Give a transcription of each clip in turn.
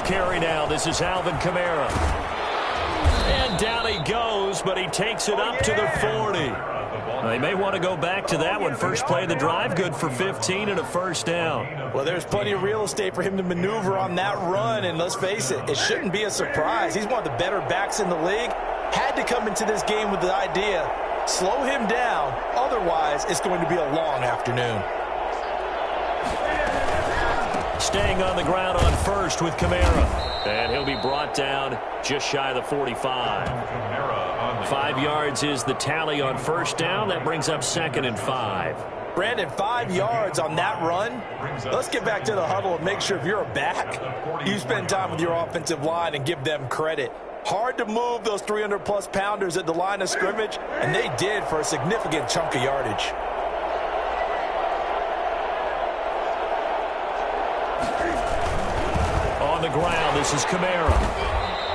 first carry now. This is Alvin Kamara. And down he goes, but he takes it up to the 40. They may want to go back to that one. First play of the drive, good for 15 and a first down. Well, there's plenty of real estate for him to maneuver on that run, and let's face it, it shouldn't be a surprise. He's one of the better backs in the league. Had to come into this game with the idea, slow him down, otherwise it's going to be a long afternoon. Staying on the ground on first with Kamara. And he'll be brought down just shy of the 45. 5 yards is the tally on first down. That brings up 2nd and 5. Brandon, 5 yards on that run. Let's get back to the huddle and make sure if you're a back, you spend time with your offensive line and give them credit. Hard to move those 300-plus pounders at the line of scrimmage, and they did for a significant chunk of yardage. On the ground, this is Kamara.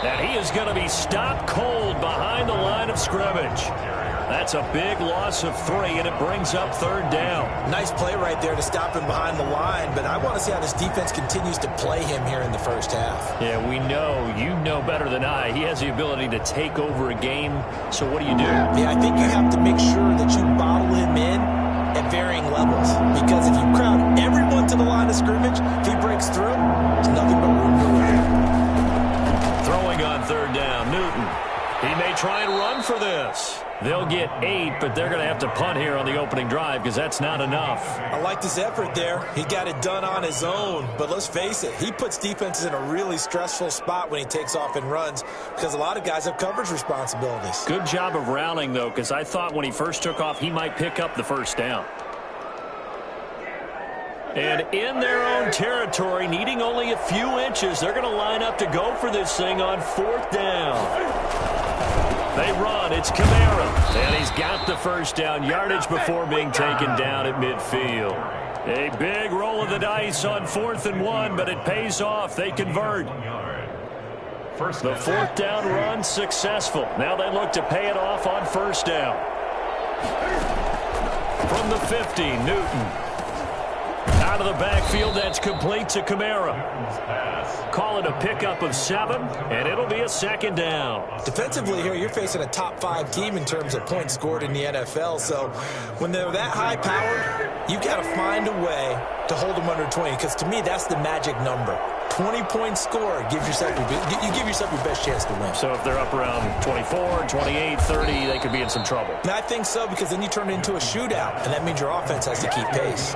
And he is going to be stopped cold behind the line of scrimmage. That's a big loss of 3, and it brings up 3rd down. Nice play right there to stop him behind the line, but I want to see how this defense continues to play him here in the first half. Yeah, we know, you know better than I, he has the ability to take over a game. So what do you do? Yeah, I think you have to make sure that you bottle him in at varying levels, because if you crowd everyone to the line of scrimmage, if he breaks through, there's nothing but room to run. Throwing on 3rd down, Newton. He may try and run for this. They'll get 8, but they're going to have to punt here on the opening drive because that's not enough. I like this effort there. He got it done on his own, but let's face it, he puts defenses in a really stressful spot when he takes off and runs because a lot of guys have coverage responsibilities. Good job of rounding, though, because I thought when he first took off, he might pick up the first down. And in their own territory, needing only a few inches, they're going to line up to go for this thing on 4th down. They run. It's Kamara. And he's got the first down yardage before being taken down at midfield. A big roll of the dice on 4th and 1, but it pays off. They convert. The 4th down run successful. Now they look to pay it off on first down. From the 50, Newton. Out of the backfield, that's complete to Kamara. Call it a pickup of 7, and it'll be a 2nd down. Defensively here, you're facing a top 5 team in terms of points scored in the NFL. So when they're that high powered, you got to find a way to hold them under 20, because to me, that's the magic number. 20-point score, you give yourself your best chance to win. So if they're up around 24, 28, 30, they could be in some trouble. And I think so, because then you turn it into a shootout, and that means your offense has to keep pace.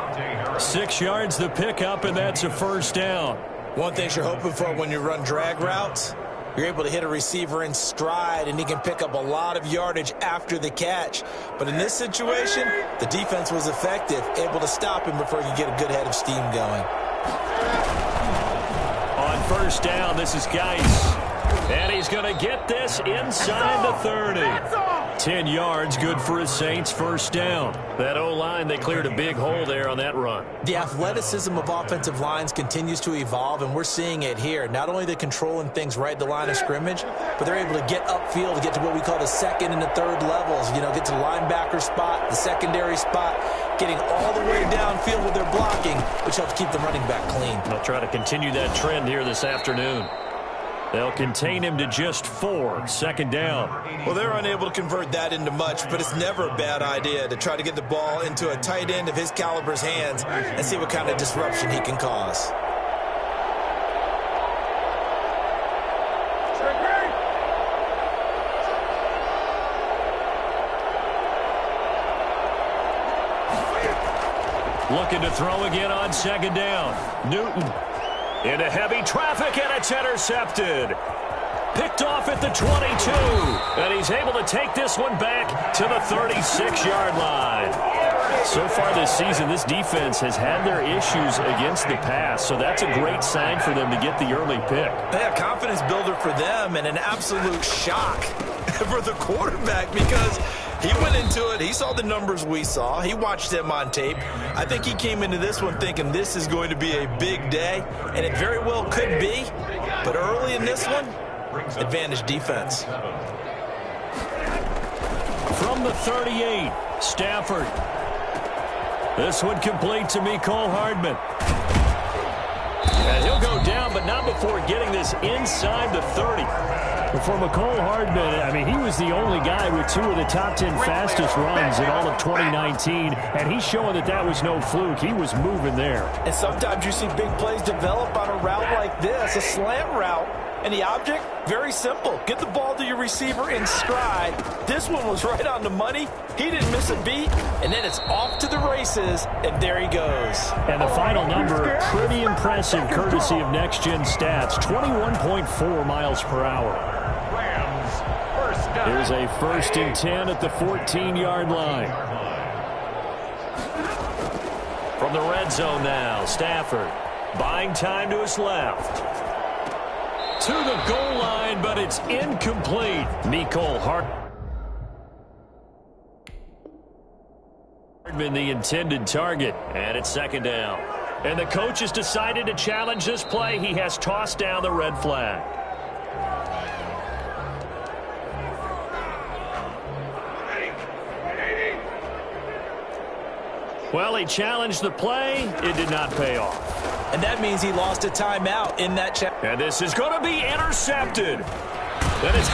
6 yards the pickup, and that's a first down. One thing you're hoping for when you run drag routes, you're able to hit a receiver in stride, and he can pick up a lot of yardage after the catch. But in this situation, the defense was effective, able to stop him before he could get a good head of steam going. On first down, this is Geis. And he's going to get this inside the 30. 10 yards, good for his Saints, first down. That O-line, they cleared a big hole there on that run. The athleticism of offensive lines continues to evolve, and we're seeing it here. Not only the controlling things right at the line of scrimmage, but they're able to get upfield to get to what we call the 2nd and the 3rd levels. You know, get to the linebacker spot, the secondary spot, getting all the way downfield with their blocking, which helps keep the running back clean. They'll try to continue that trend here this afternoon. They'll contain him to just 4, 2nd down. Well, they're unable to convert that into much, but it's never a bad idea to try to get the ball into a tight end of his caliber's hands and see what kind of disruption he can cause. Looking to throw again on 2nd down. Newton. Into heavy traffic, and it's intercepted. Picked off at the 22. And he's able to take this one back to the 36-yard line. So far this season, this defense has had their issues against the pass, so that's a great sign for them to get the early pick. Yeah, confidence builder for them, and an absolute shock for the quarterback, because he went into it, he saw the numbers we saw, he watched them on tape. I think he came into this one thinking this is going to be a big day, and it very well could be, but early in this one, advantage defense. From the 38, Stafford. This one complete to Mecole Hardman. And he'll go down, but but not before getting this inside the 30. But for McCole Hardman, I mean, he was the only guy with 2 of the top 10 fastest runs in all of 2019, and he's showing that that was no fluke. He was moving there. And sometimes you see big plays develop on a route like this, a slant route, and the object, very simple. Get the ball to your receiver in stride. This one was right on the money. He didn't miss a beat, and then it's off to the races, and there he goes. And the final number, pretty impressive, courtesy of Next Gen Stats, 21.4 miles per hour. Here's a 1st and 10 at the 14-yard line. From the red zone now, Stafford buying time to his left. To the goal line, but it's incomplete. Mecole Hardman, the intended target, and it's 2nd down. And the coach has decided to challenge this play. He has tossed down the red flag. Well, he challenged the play. It did not pay off. And that means he lost a timeout in that challenge. And this is going to be intercepted. That is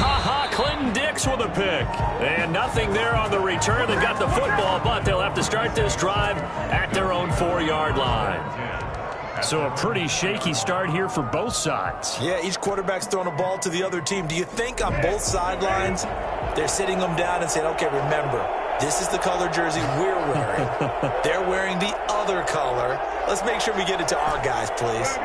Clinton Dix with a pick. And nothing there on the return. They got the football, but they'll have to start this drive at their own 4-yard line. So a pretty shaky start here for both sides. Yeah, each quarterback's throwing a ball to the other team. Do you think on both sidelines they're sitting them down and saying, okay, remember, this is the color jersey we're wearing. They're wearing the other color. Let's make sure we get it to our guys, please.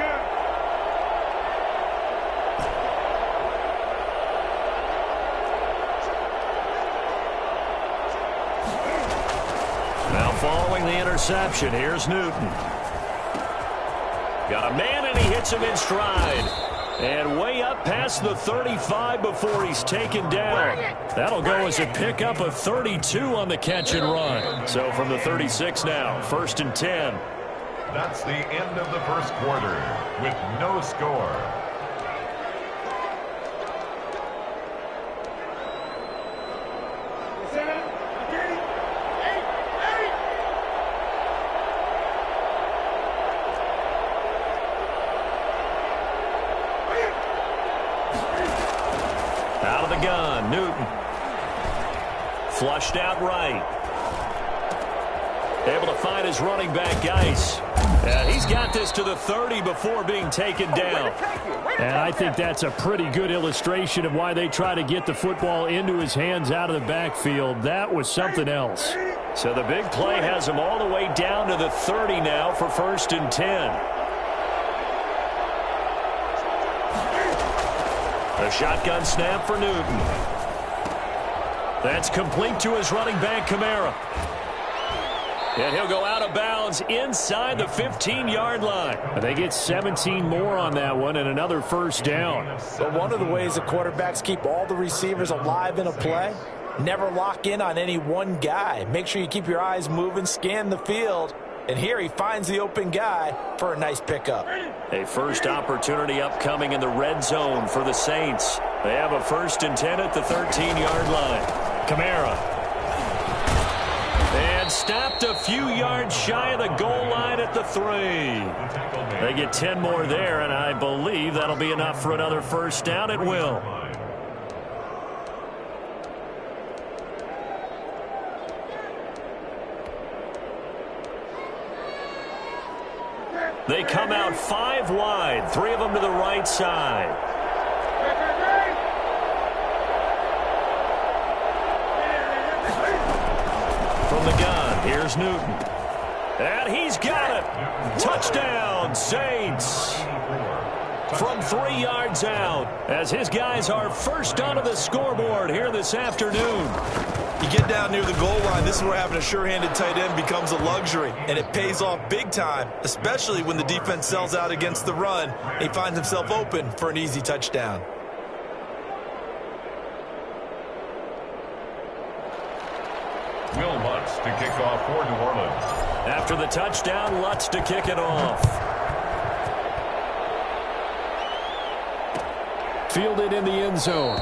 Now following the interception, here's Newton. Got a man and he hits him in stride. And way up past the 35 before he's taken down. That'll go as a pickup of 32 on the catch and run. So from the 36 now, 1st and 10. That's the end of the first quarter with no score. Out of the gun, Newton. Flushed out right. Able to find his running back, Geis. And he's got this to the 30 before being taken down. And I think that's a pretty good illustration of why they try to get the football into his hands out of the backfield. That was something else. So the big play has him all the way down to the 30 now for 1st and 10. A shotgun snap for Newton. That's complete to his running back, Kamara. And he'll go out of bounds inside the 15-yard line. They get 17 more on that one and another 1st down. But one of the ways the quarterbacks keep all the receivers alive in a play, never lock in on any one guy. Make sure you keep your eyes moving, scan the field. And here he finds the open guy for a nice pickup. A first opportunity upcoming in the red zone for the Saints. They have a 1st and 10 at the 13-yard line. Kamara. And stopped a few yards shy of the goal line at the 3. They get 10 more there, and I believe that'll be enough for another 1st down. It will. They come out 5 wide, 3 of them to the right side. From the gun, here's Newton. And he's got it. Touchdown, Saints. From 3 yards out, as his guys are first onto the scoreboard here this afternoon. You get down near the goal line, this is where having a sure-handed tight end becomes a luxury, and it pays off big time, especially when the defense sells out against the run, and he finds himself open for an easy touchdown. Will Lutz to kick off for New Orleans. After the touchdown, Lutz to kick it off. Fielded in the end zone.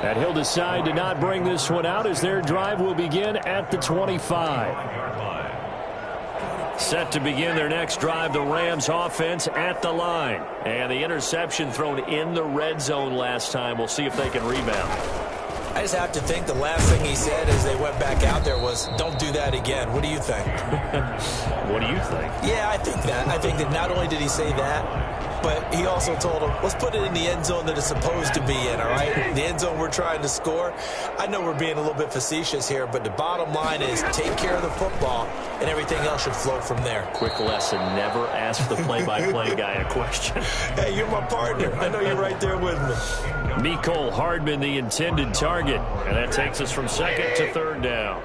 And he'll decide to not bring this one out as their drive will begin at the 25. Set to begin their next drive, the Rams offense at the line. And the interception thrown in the red zone last time. We'll see if they can rebound. I just have to think the last thing he said as they went back out there was, don't do that again. What do you think? What do you think? Yeah, I think that. I think that not only did he say that, but he also told him, let's put it in the end zone that it's supposed to be in, all right? The end zone we're trying to score. I know we're being a little bit facetious here, but the bottom line is take care of the football, and everything else should flow from there. Quick lesson, never ask the play-by-play guy a question. Hey, you're my partner. I know you're right there with me. Mecole Hardman, the intended target, and that takes us from second to third down.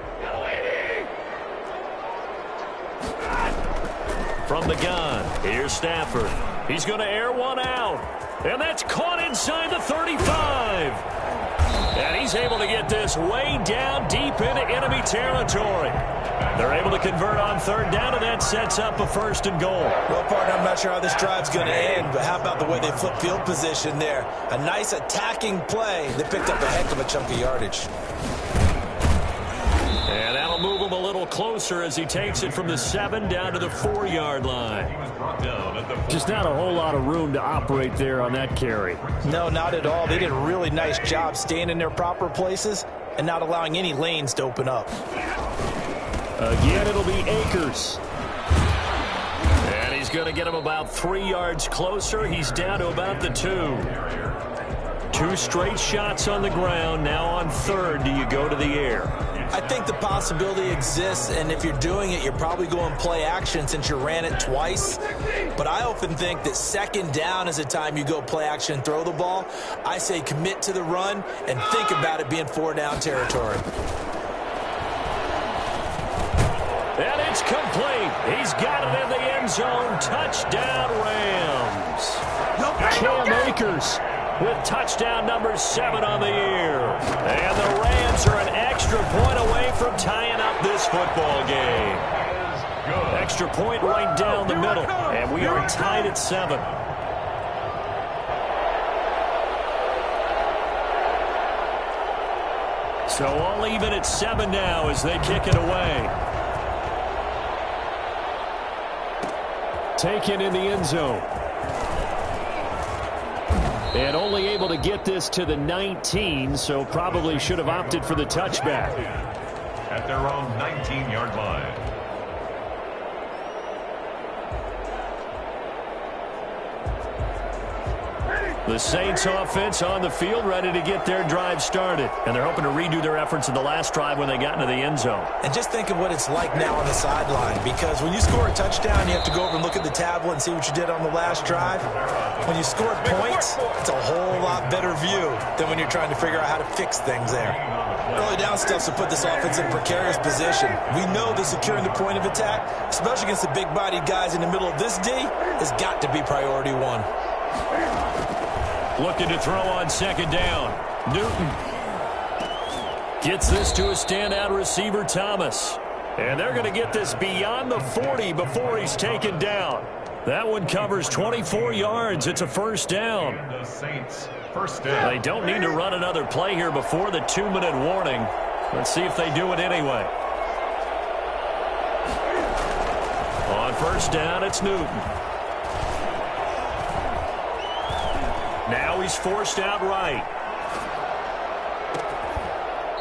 From the gun, here's Stafford. He's going to air one out. And that's caught inside the 35. And he's able to get this way down deep into enemy territory. They're able to convert on third down, and that sets up a 1st and goal. Well, partner, I'm not sure how this drive's going to end, but how about the way they flip field position there? A nice attacking play. They picked up a heck of a chunk of yardage. And that'll move him a little closer as he takes it from the 7 down to the 4-yard line. Just not a whole lot of room to operate there on that carry. No, not at all. They did a really nice job staying in their proper places and not allowing any lanes to open up. Again, it'll be Akers. And he's going to get him about 3 yards closer. He's down to about the 2. 2 straight shots on the ground. Now on third, do you go to the air? I think the possibility exists, and if you're doing it, you're probably going play action since you ran it twice. But I often think that second down is the time you go play action and throw the ball. I say commit to the run and think about it being 4-down territory. And it's complete. He's got it in the end zone. Touchdown, Rams. Cam Akers with touchdown number 7 on the year. And the Rams are an extra point away from tying up this football game. Extra point right down the middle. And we are tied at 7. So all even at 7 now as they kick it away. taken in the end zone. And only able to get this to the 19, so probably should have opted for the touchback. At their own 19-yard line. The Saints offense on the field, ready to get their drive started. And they're hoping to redo their efforts in the last drive when they got into the end zone. And just think of what it's like now on the sideline, because when you score a touchdown, you have to go over and look at the tablet and see what you did on the last drive. When you score points, it's a whole lot better view than when you're trying to figure out how to fix things there. Early down stuff to put this offense in a precarious position. We know that securing the point of attack, especially against the big-bodied guys in the middle of this D, has got to be priority one. Looking to throw on second down. Newton gets this to a standout receiver, Thomas. And they're going to get this beyond the 40 before he's taken down. That one covers 24 yards. It's a first down. The Saints, first down. They don't need to run another play here before the 2-minute warning. Let's see if they do it anyway. On first down, it's Newton. Now he's forced out right.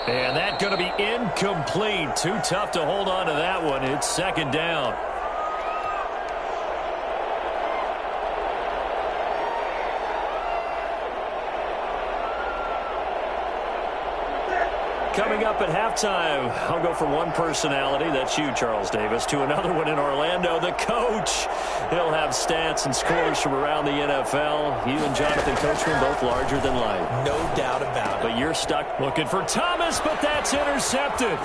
And that's going to be incomplete. Too tough to hold on to that one. It's second down. Coming up at halftime, I'll go from one personality, that's you, Charles Davis, to another one in Orlando, the coach. He'll have stats and scores from around the NFL. You and Jonathan Coachman both larger than life. No doubt about it. But you're stuck looking for Thomas, but that's intercepted.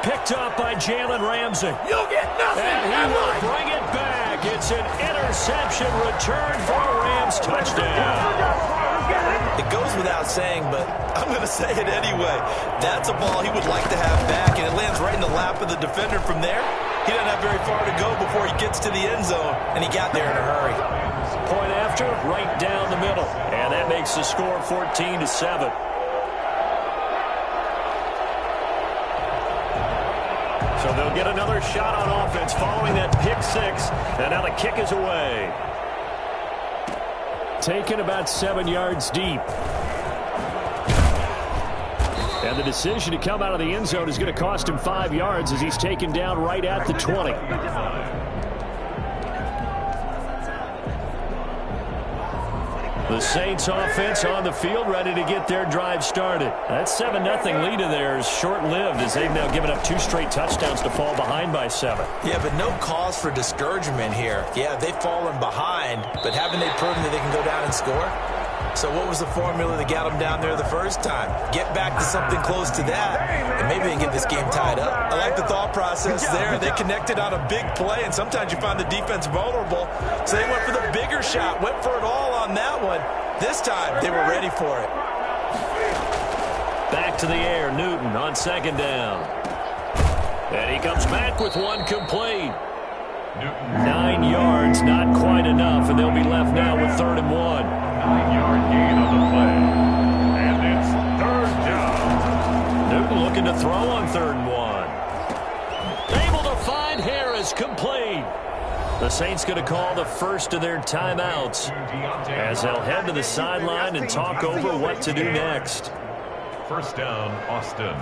Picked up by Jalen Ramsey. You'll get nothing. And he will bring it back. It's an interception return for a Rams touchdown. It goes without saying, but I'm going to say it anyway. That's a ball he would like to have back, and it lands right in the lap of the defender from there. He doesn't have very far to go before he gets to the end zone, and he got there in a hurry. Point after, right down the middle. And that makes the score 14-7. So they'll get another shot on offense following that pick six. And now the kick is away. Taken about 7 yards deep. And the decision to come out of the end zone is going to cost him 5 yards as he's taken down right at the 20. The Saints offense on the field, ready to get their drive started. That 7-0 lead of theirs short-lived as they've now given up 2 straight touchdowns to fall behind by 7. Yeah, but no cause for discouragement here. Yeah, they've fallen behind, but haven't they proven that they can go down and score? So what was the formula that got them down there the first time? Get back to something close to that, and maybe they can get this game tied up. I like the thought process there. They connected on a big play, and sometimes you find the defense vulnerable. So they went for the bigger shot, went for it all on that one. This time, they were ready for it. Back to the air, Newton on 2nd down. And he comes back with one complete. 9 yards, not quite enough, and they'll be left now with 3rd and 1. 9-yard gain on the play. And it's 3rd down. Newton looking to throw on 3rd and 1. Able to find Harris, complete. The Saints going to call the first of their timeouts as they'll head to the sideline and talk over what to do next. 1st down, Austin.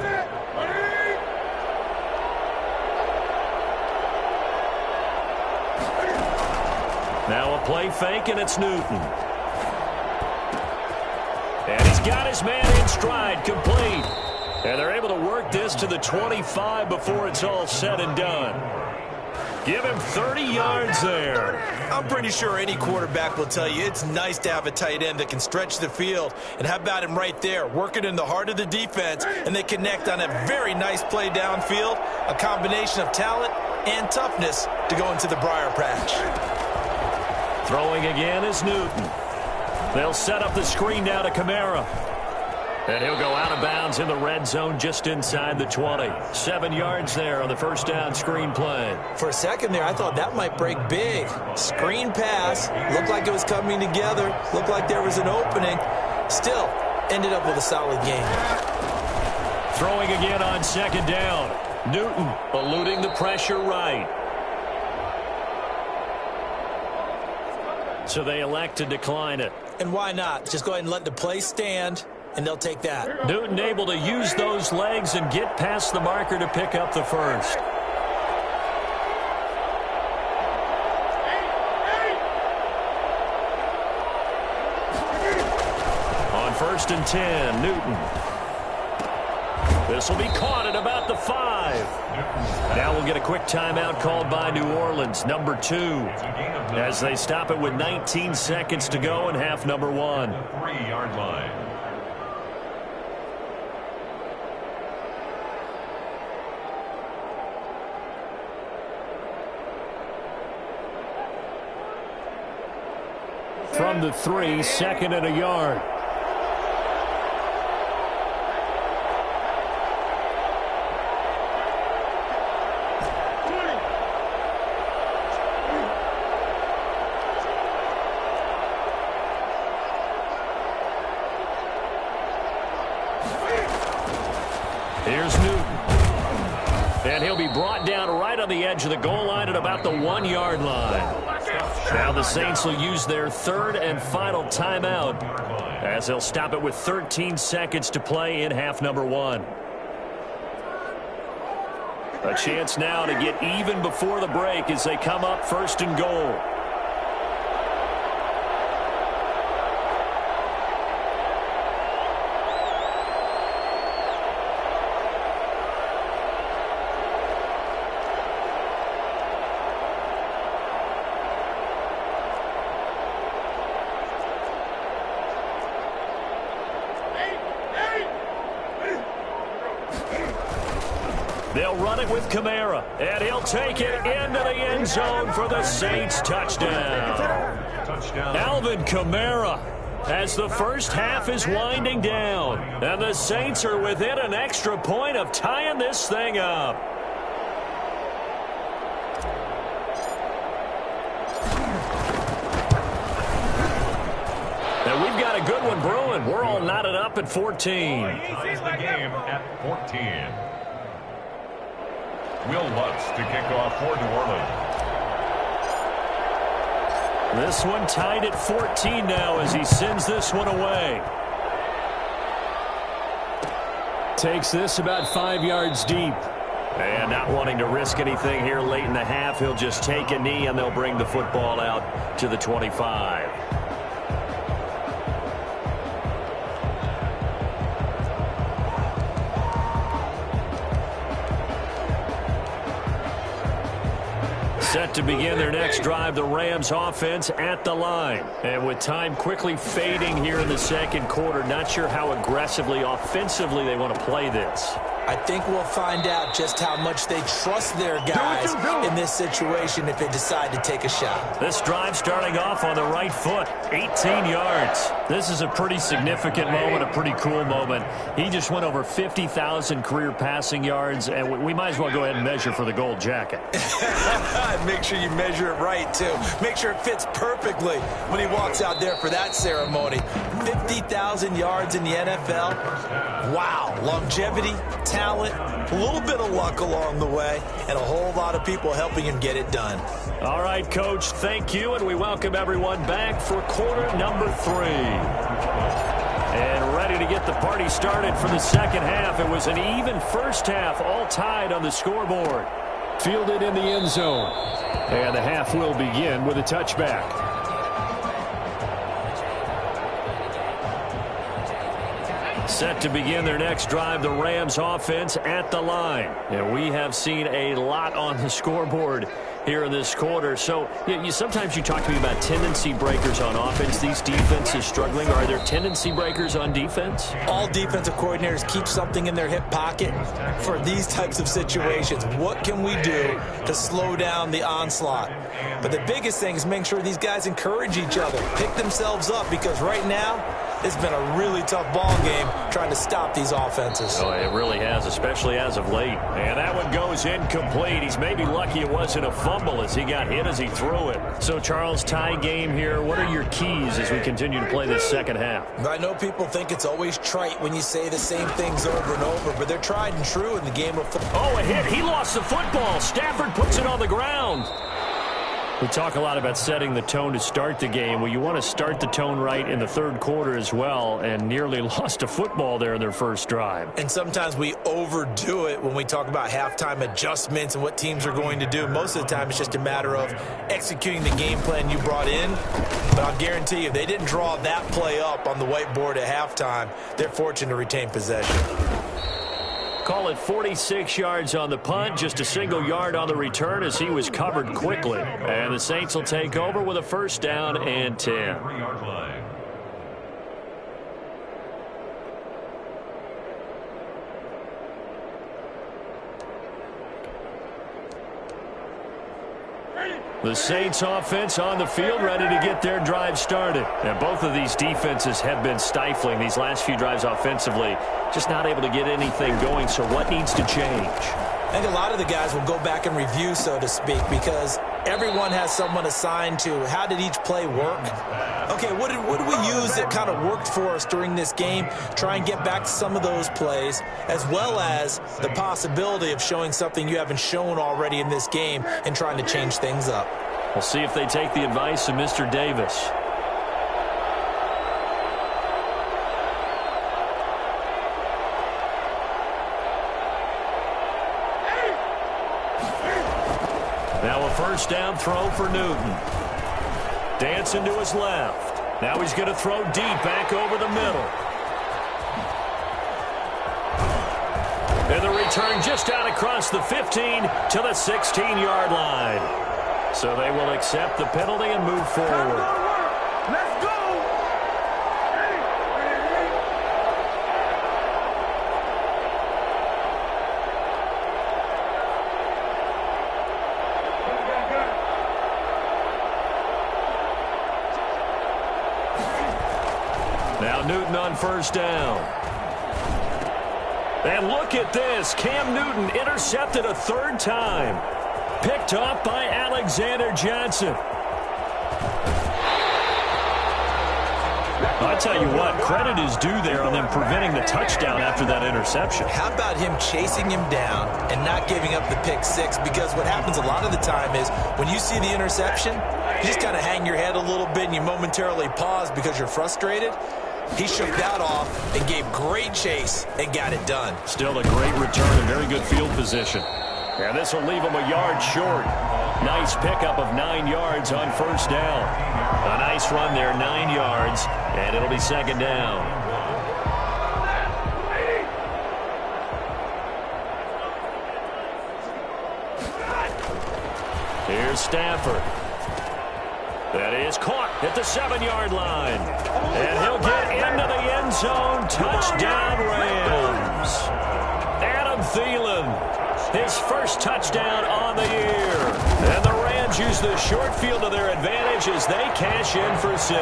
Now a play fake, and it's Newton. And he's got his man in stride, complete. And they're able to work this to the 25 before it's all said and done. Give him 30 yards there. I'm pretty sure any quarterback will tell you it's nice to have a tight end that can stretch the field. And how about him right there, working in the heart of the defense, and they connect on a very nice play downfield, a combination of talent and toughness to go into the briar patch. Throwing again is Newton. They'll set up the screen now to Kamara. And he'll go out of bounds in the red zone just inside the 20. 7 yards there on the 1st down screen play. For a second there, I thought that might break big. Screen pass. Looked like it was coming together. Looked like there was an opening. Still, ended up with a solid game. Throwing again on 2nd down. Newton eluding the pressure right. So they elect to decline it. And why not? Just go ahead and let the play stand, and they'll take that. Newton able to use those legs and get past the marker to pick up the first. On 1st and 10, Newton. This will be caught at about the 5. Now we'll get a quick timeout called by New Orleans, number 2, as they stop it with 19 seconds to go in half number 1. 3-yard line. From the 3, 2nd and a yard. Here's Newton. And he'll be brought down right on the edge of the goal line at about the 1-yard line. Now the Saints will use their 3rd and final timeout as they'll stop it with 13 seconds to play in half number 1. A chance now to get even before the break as they come up 1st and goal. They'll run it with Kamara, and he'll take it into the end zone for the Saints touchdown. Alvin Kamara as the first half is winding down, and the Saints are within an extra point of tying this thing up. And we've got a good one brewing. We're all knotted up at 14. Ties the game at 14. Will Lutz to kick off for New Orleans. This one tied at 14 now as he sends this one away. Takes this about 5 yards deep. And not wanting to risk anything here late in the half, he'll just take a knee and they'll bring the football out to the 25. Set to begin their next drive, the Rams offense at the line. And with time quickly fading here in the second quarter, not sure how aggressively, offensively they want to play this. I think we'll find out just how much they trust their guys in this situation if they decide to take a shot. This drive starting off on the right foot, 18 yards. This is a pretty significant moment, a pretty cool moment. He just went over 50,000 career passing yards, and we might as well go ahead and measure for the gold jacket. Make sure you measure it right, too. Make sure it fits perfectly when he walks out there for that ceremony. 50,000 yards in the NFL. Wow. Longevity, talent, a little bit of luck along the way, and a whole lot of people helping him get it done. All right, Coach, thank you, and we welcome everyone back for quarter number 3. And ready to get the party started for the second half. It was an even first half, all tied on the scoreboard. Fielded in the end zone. And the half will begin with a touchback. Set to begin their next drive, the Rams offense at the line. And we have seen a lot on the scoreboard here in this quarter. So sometimes you talk to me about tendency breakers on offense. These defenses struggling. Are there tendency breakers on defense? All defensive coordinators keep something in their hip pocket for these types of situations. What can we do to slow down the onslaught? But the biggest thing is making sure these guys encourage each other, pick themselves up, because right now it's been a really tough ball game trying to stop these offenses. Oh, it really has, especially as of late. And that one goes incomplete. He's maybe lucky it wasn't a fumble as he got hit as he threw it. So, Charles, tie game here. What are your keys as we continue to play this second half? I know people think it's always trite when you say the same things over and over, but they're tried and true in the game of football. Oh, a hit. He lost the football. Stafford puts it on the ground. We talk a lot about setting the tone to start the game. Well, you want to start the tone right in the third quarter as well, and nearly lost a football there in their first drive. And sometimes we overdo it when we talk about halftime adjustments and what teams are going to do. Most of the time it's just a matter of executing the game plan you brought in. But I'll guarantee you, if they didn't draw that play up on the whiteboard at halftime, they're fortunate to retain possession. Call it 46 yards on the punt, just a single yard on the return as he was covered quickly. And the Saints will take over with a first down and 10. The Saints offense on the field, ready to get their drive started. And both of these defenses have been stifling these last few drives offensively. Just not able to get anything going, so what needs to change? I think a lot of the guys will go back and review, so to speak, because everyone has someone assigned to how did each play work. Okay, what did we use that kind of worked for us during this game? Try and get back to some of those plays, as well as the possibility of showing something you haven't shown already in this game and trying to change things up. We'll see if they take the advice of Mr. Davis. Now a first down throw for Newton. Dancing to his left. Now he's going to throw deep back over the middle. And the return just out across the 15 to the 16-yard line. So they will accept the penalty and move forward. Let's go! Now Newton on first down. And look at this. Cam Newton intercepted a third time. Picked off by Alexander Johnson. I tell you what, credit is due there on them preventing the touchdown after that interception. How about him chasing him down and not giving up the pick six? Because what happens a lot of the time is when you see the interception, you just kind of hang your head a little bit and you momentarily pause because you're frustrated. He shook that off and gave great chase and got it done. Still a great return and very good field position. And this will leave him a yard short. Nice pickup of 9 yards on first down. A nice run there, 9 yards, and it'll be second down. Here's Stafford. That is caught at the 7-yard line. And he'll get into the end zone. Touchdown, Rams. Adam Thielen, his first touchdown on the year. And the Rams use the short field to their advantage as they cash in for 6.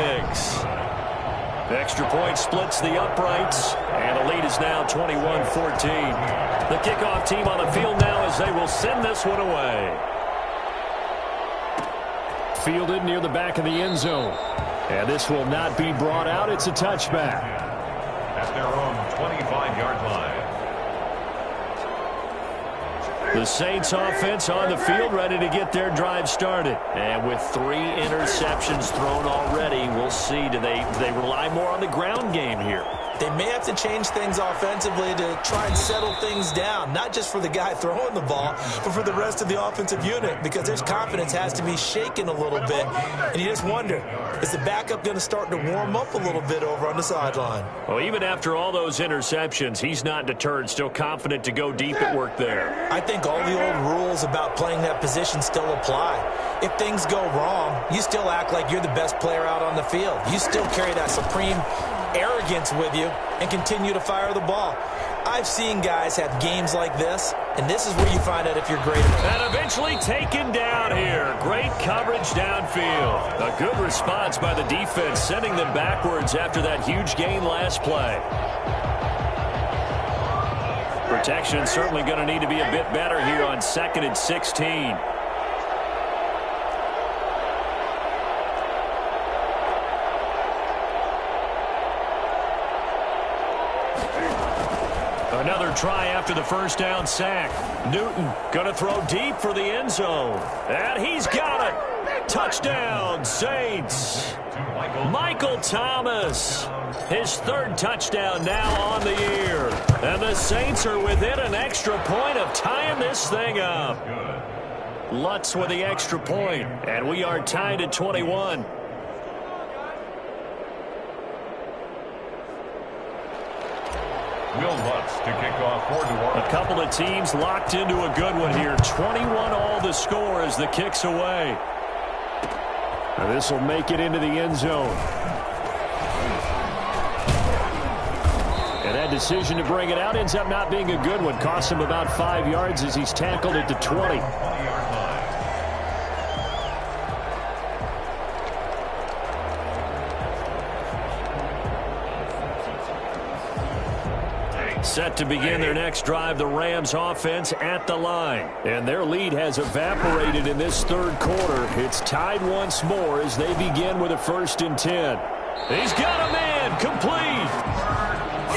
The extra point splits the uprights, and the lead is now 21-14. The kickoff team on the field now as they will send this one away. Fielded near the back of the end zone. And this will not be brought out. It's a touchback. At their own 25-yard line. The Saints offense on the field ready to get their drive started. And with 3 interceptions thrown already, we'll see. Do they rely more on the ground game here? They may have to change things offensively to try and settle things down, not just for the guy throwing the ball, but for the rest of the offensive unit, because their confidence has to be shaken a little bit. And you just wonder, is the backup going to start to warm up a little bit over on the sideline? Well, even after all those interceptions, he's not deterred, still confident to go deep at work there. I think all the old rules about playing that position still apply. If things go wrong, you still act like you're the best player out on the field. You still carry that supreme arrogance with you and continue to fire the ball. I've seen guys have games like this, and this is where you find out if you're great or not. And eventually taken down here. Great coverage downfield. A good response by the defense, sending them backwards after that huge gain last play. Protection certainly going to need to be a bit better here on 2nd and 16. Another try after the first down sack. Newton going to throw deep for the end zone. And he's got it. Touchdown, Saints. Michael Thomas. His 3rd touchdown now on the year. And the Saints are within an extra point of tying this thing up. Lutz with the extra point. And we are tied at 21. Will Lutz to kick off for New Orleans. A couple of teams locked into a good one here. 21 all the score as the kick's away. And this will make it into the end zone. And that decision to bring it out ends up not being a good one. Costs him about 5 yards as he's tackled at the 20. 20-yard line. Set to begin their next drive, the Rams offense at the line. And their lead has evaporated in this 3rd quarter. It's tied once more as they begin with a 1st and 10. He's got a man, complete.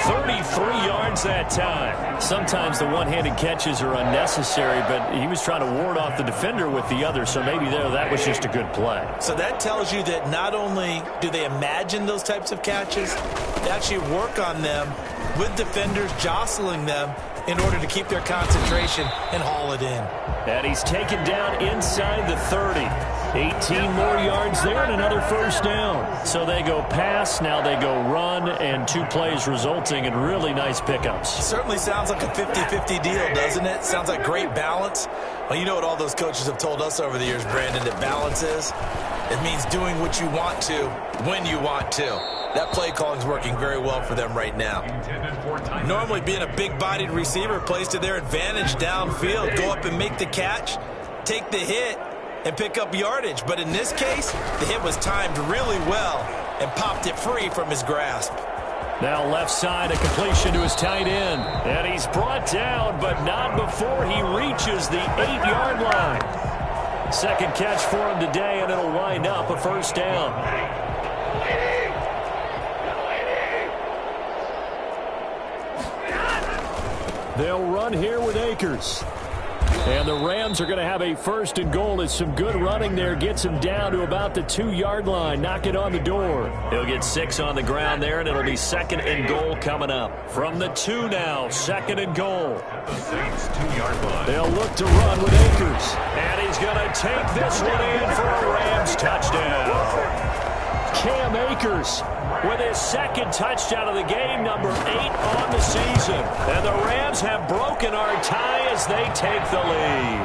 33 yards that time. Sometimes the one-handed catches are unnecessary, but he was trying to ward off the defender with the other, so maybe that was just a good play. So that tells you that not only do they imagine those types of catches, they actually work on them with defenders jostling them in order to keep their concentration and haul it in. And he's taken down inside the 30. 18 more yards there and another 1st down. So they go pass, now they go run, and 2 plays resulting in really nice pickups. Certainly sounds like a 50-50 deal, doesn't it? Sounds like great balance. Well, you know what all those coaches have told us over the years, Brandon, that balance is? It means doing what you want to when you want to. That play calling is working very well for them right now. Normally being a big-bodied receiver plays to their advantage downfield. Go up and make the catch, take the hit, and pick up yardage. But in this case, the hit was timed really well and popped it free from his grasp. Now left side, a completion to his tight end. And he's brought down, but not before he reaches the 8-yard line. 2nd catch for him today, and it'll wind up a 1st down. They'll run here with Akers. And the Rams are going to have a 1st and goal as some good running there gets him down to about the 2-yard line. Knock it on the door. He'll get 6 on the ground there, and it'll be 2nd and goal coming up. From the 2 now, 2nd and goal. The Saints 2-yard line. They'll look to run with Akers. And he's going to take this one in for a Rams touchdown. Cam Akers with his 2nd touchdown of the game, number 8 on the season. And the Rams have broken our tie as they take the lead.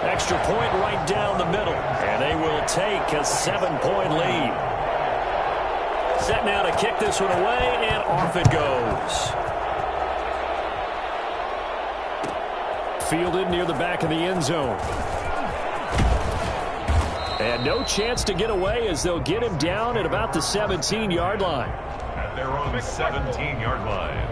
Extra point right down the middle, and they will take a 7-point lead. Set now to kick this one away, and off it goes. Fielded near the back of the end zone. And no chance to get away as they'll get him down at about the 17-yard line. At their own 17-yard line.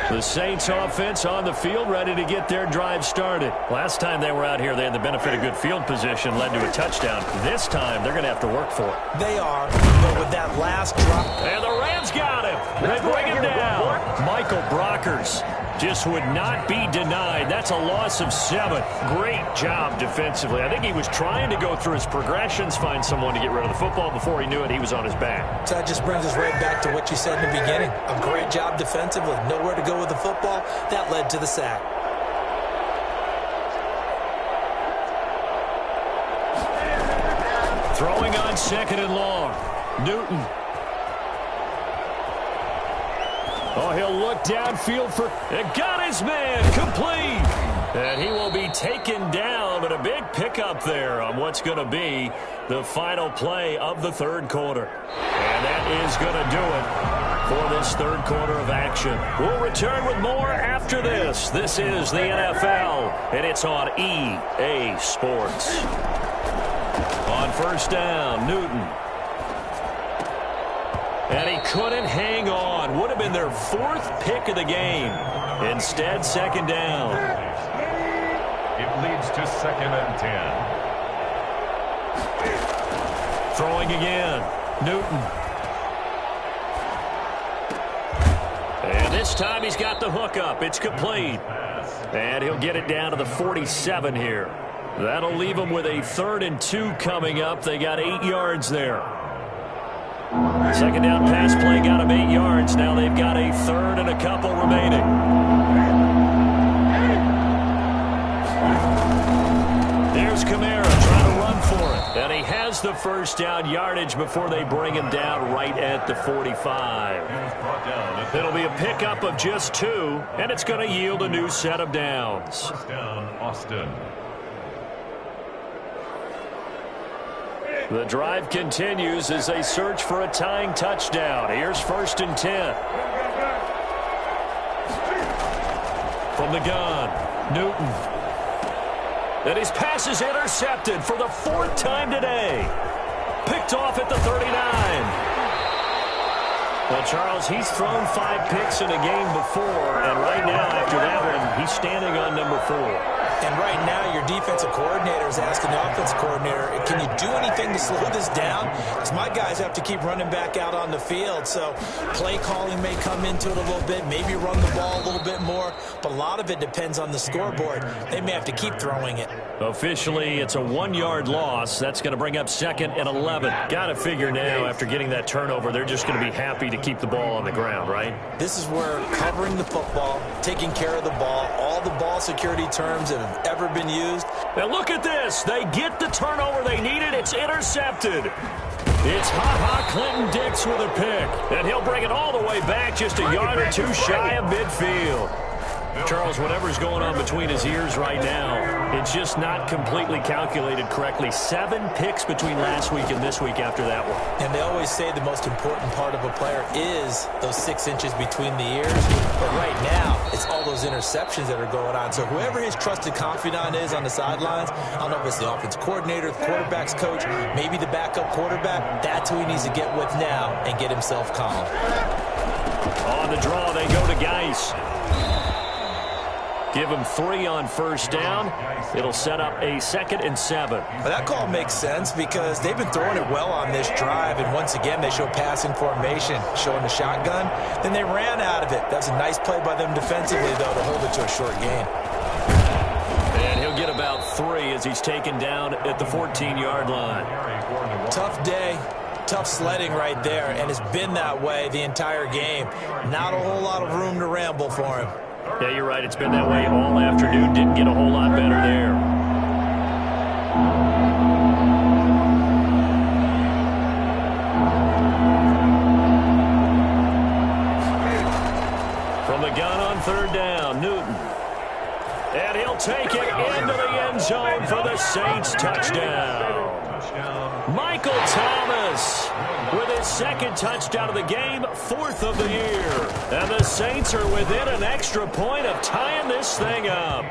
The Saints offense on the field, ready to get their drive started. Last time they were out here, they had the benefit of good field position, led to a touchdown. This time, they're going to have to work for it. They are, but with that last drop. And the Rams got him. They bring him down. Michael Brockers just would not be denied. That's a loss of 7. Great job defensively. I think he was trying to go through his progressions, find someone to get rid of the football. Before he knew it, he was on his back. So that just brings us right back to what you said in the beginning. A great job defensively. Nowhere to go with the football. That led to the sack. Throwing on 2nd and long. Newton. Oh, he'll look downfield for... It got his man complete. And he will be taken down, but a big pickup there on what's going to be the final play of the 3rd quarter. And that is going to do it for this 3rd quarter of action. We'll return with more after this. This is the NFL, and it's on EA Sports. On 1st down, Newton. And he couldn't hang on. Would have been their 4th pick of the game. Instead, 2nd down. It leads to 2nd and 10. Throwing again. Newton. And this time he's got the hook up. It's complete. And he'll get it down to the 47 here. That'll leave him with a 3rd and 2 coming up. They got 8 yards there. 2nd down pass play got him 8 yards. Now they've got a 3rd and a couple remaining. There's Kamara trying to run for it. And he has the 1st down yardage before they bring him down right at the 45. It'll be a pickup of just 2, and it's going to yield a new set of downs. 1st down, Austin. The drive continues as they search for a tying touchdown. Here's 1st and 10. From the gun, Newton. And his pass is intercepted for the 4th time today. Picked off at the 39. Well, Charles, he's thrown 5 picks in a game before, and right now, after that one, he's standing on number 4. And right now, your defensive coordinator is asking the offensive coordinator, can you do anything to slow this down? Because my guys have to keep running back out on the field. So play calling may come into it a little bit, maybe run the ball a little bit more. But a lot of it depends on the scoreboard. They may have to keep throwing it. Officially, it's a 1-yard loss. That's going to bring up 2nd and 11. Got to figure now, after getting that turnover, they're just going to be happy to keep the ball on the ground, right? This is where covering the football, taking care of the ball, all the ball security terms that have ever been used. Now look at this. They get the turnover they needed. It's intercepted. It's Ha-Ha Clinton Dix with a pick. And he'll bring it all the way back just a yard or 2 shy of midfield. Charles, whatever's going on between his ears right now, it's just not completely calculated correctly. 7 picks between last week and this week after that one. And they always say the most important part of a player is those 6 inches between the ears. But right now, it's all those interceptions that are going on. So whoever his trusted confidant is on the sidelines, I don't know if it's the offense coordinator, the quarterback's coach, maybe the backup quarterback, that's who he needs to get with now and get himself calm. On the draw, they go to Geis. Give him 3 on first down. It'll set up a 2nd and 7. Well, that call makes sense because they've been throwing it well on this drive, and once again, they show passing formation, showing the shotgun. Then they ran out of it. That's a nice play by them defensively, though, to hold it to a short gain. And he'll get about 3 as he's taken down at the 14-yard line. Tough day. Tough sledding right there, and it's been that way the entire game. Not a whole lot of room to ramble for him. Yeah, you're right. It's been that way all afternoon. Didn't get a whole lot better there. From the gun on 3rd down, Newton. And he'll take it into the end zone for the Saints touchdown. Michael Thomas with his 2nd touchdown of the game, 4th of the year. And the Saints are within an extra point of tying this thing up.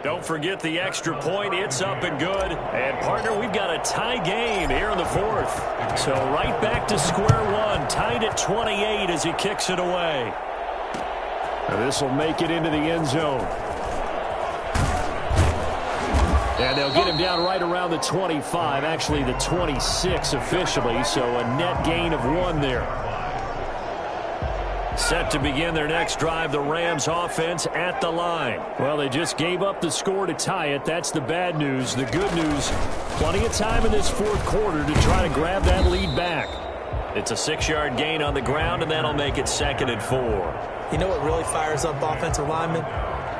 Don't forget the extra point. It's up and good. And, partner, we've got a tie game here in the 4th. So right back to square one, tied at 28 as he kicks it away. And this will make it into the end zone. And they'll get him down right around the 25, actually the 26 officially, so a net gain of 1 there. Set to begin their next drive, the Rams offense at the line. Well, they just gave up the score to tie it. That's the bad news. The good news, plenty of time in this 4th quarter to try to grab that lead back. It's a 6-yard gain on the ground, and that'll make it 2nd and 4. You know what really fires up offensive linemen?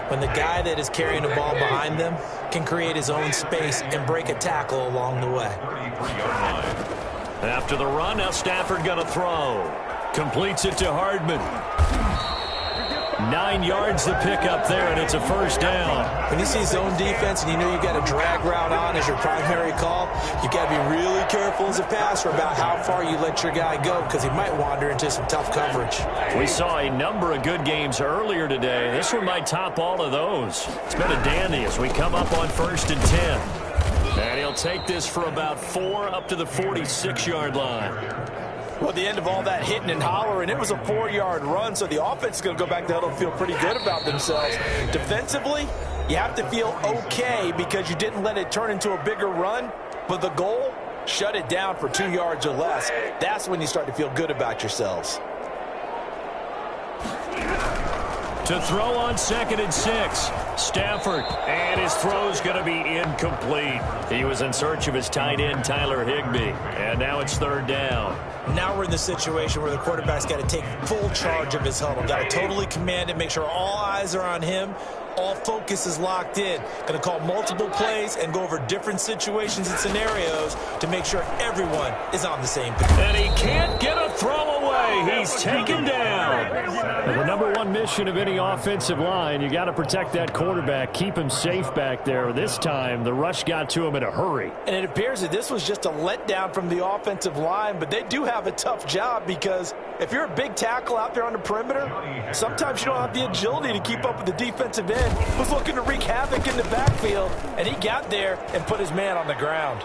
When the guy that is carrying the ball behind them can create his own space and break a tackle along the way. After the run, now Stafford going to throw. Completes it to Hardman. 9 yards to pick up there, and it's a 1st down. When you see zone defense and you know you got a drag route on as your primary call, you got to be really careful as a passer about how far you let your guy go because he might wander into some tough coverage. We saw a number of good games earlier today. This one might top all of those. It's been a dandy as we come up on 1st and 10. And he'll take this for about 4 up to the 46-yard line. Well, at the end of all that hitting and hollering, it was a 4-yard run, so the offense is going to go back to huddle and feel pretty good about themselves. Defensively, you have to feel okay because you didn't let it turn into a bigger run, but the goal, shut it down for 2 yards or less. That's when you start to feel good about yourselves. To throw on 2nd and 6. Stafford, and his throw's going to be incomplete. He was in search of his tight end, Tyler Higbee, and now it's 3rd down. Now we're in the situation where the quarterback's got to take full charge of his huddle. Got to totally command it, make sure all eyes are on him. All focus is locked in. Going to call multiple plays and go over different situations and scenarios to make sure everyone is on the same page. And he can't get a throw away. He's taken down. And the number 1 mission of any offensive line, you got to protect that quarterback, keep him safe back there. This time, the rush got to him in a hurry. And it appears that this was just a letdown from the offensive line, but they do have a tough job because if you're a big tackle out there on the perimeter, sometimes you don't have the agility to keep up with the defensive end who's looking to wreak havoc in the backfield, and he got there and put his man on the ground.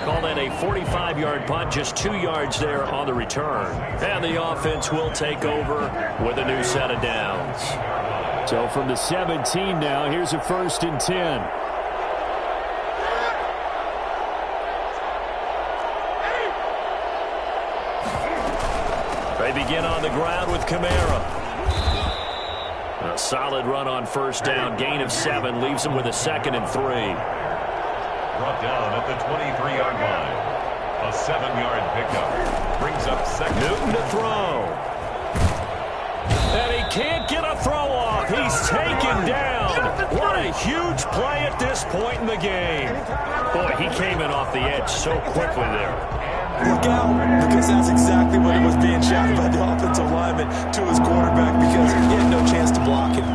Call that a 45-yard punt, just 2 yards there on the return. And the offense will take over with a new set of downs. So from the 17 now, here's a 1st and 10. They begin on the ground with Kamara. A solid run on 1st down, gain of 7, leaves him with a 2nd and 3. Brought down at the 23-yard line. A 7-yard pickup. Brings up 2nd. Newton to throw. And he can't get a throw off. He's taken down. What a huge play at this point in the game. Boy, he came in off the edge so quickly there. Look out, because that's exactly what it was being shouted by the offensive lineman to his quarterback because he had no chance to block him.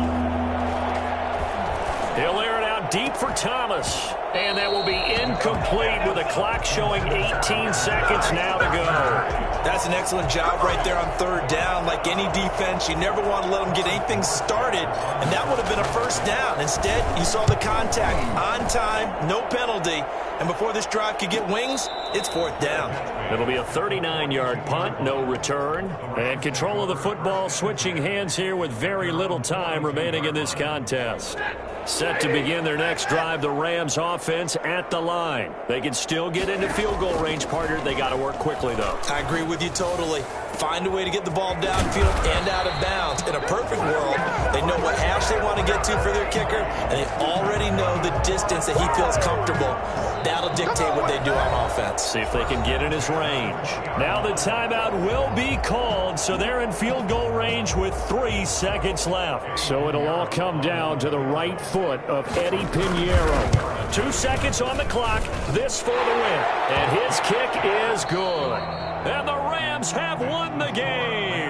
He'll air it out deep for Thomas. And that will be incomplete with a clock showing 18 seconds now to go. That's an excellent job right there on third down. Like any defense, you never want to let them get anything started, and that would have been a first down. Instead, you saw the contact on time, no penalty, and before this drive could get wings, it's fourth down. It'll be a 39-yard punt, no return. And control of the football switching hands here with very little time remaining in this contest. Set to begin their next drive, the Rams offense at the line. They can still get into field goal range, partner. They got to work quickly, though. I agree with you totally. Find a way to get the ball downfield and out of bounds. In a perfect world, they know what hash they want to get to for their kicker, and they already know the distance that he feels comfortable. That'll dictate what they do on offense. See if they can get in his range. Now the timeout will be called, so they're in field goal range with 3 seconds left. So it'll all come down to the right foot of Eddie Pinheiro. 2 seconds on the clock. This for the win. And his kick is good. And the Rams have won the game.